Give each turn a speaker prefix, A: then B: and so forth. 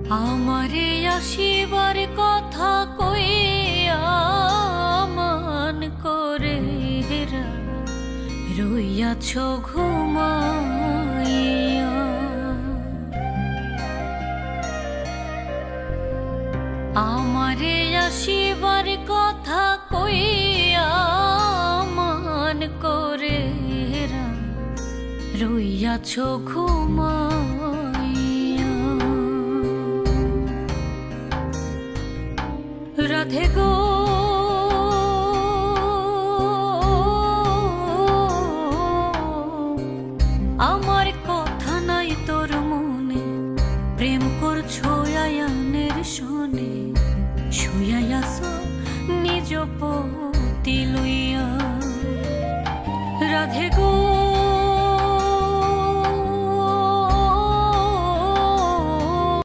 A: আমারে আসিবার কথা কইয়া মান করে হেরা রইয়াছ ঘুমাইয়া। আমারে আসিবার কথা কইয়া মান করে হেরা রইয়াছ ঘুমাইয়া। রাধে গো আমার কথা নাই তোর মনে, প্রেম করছো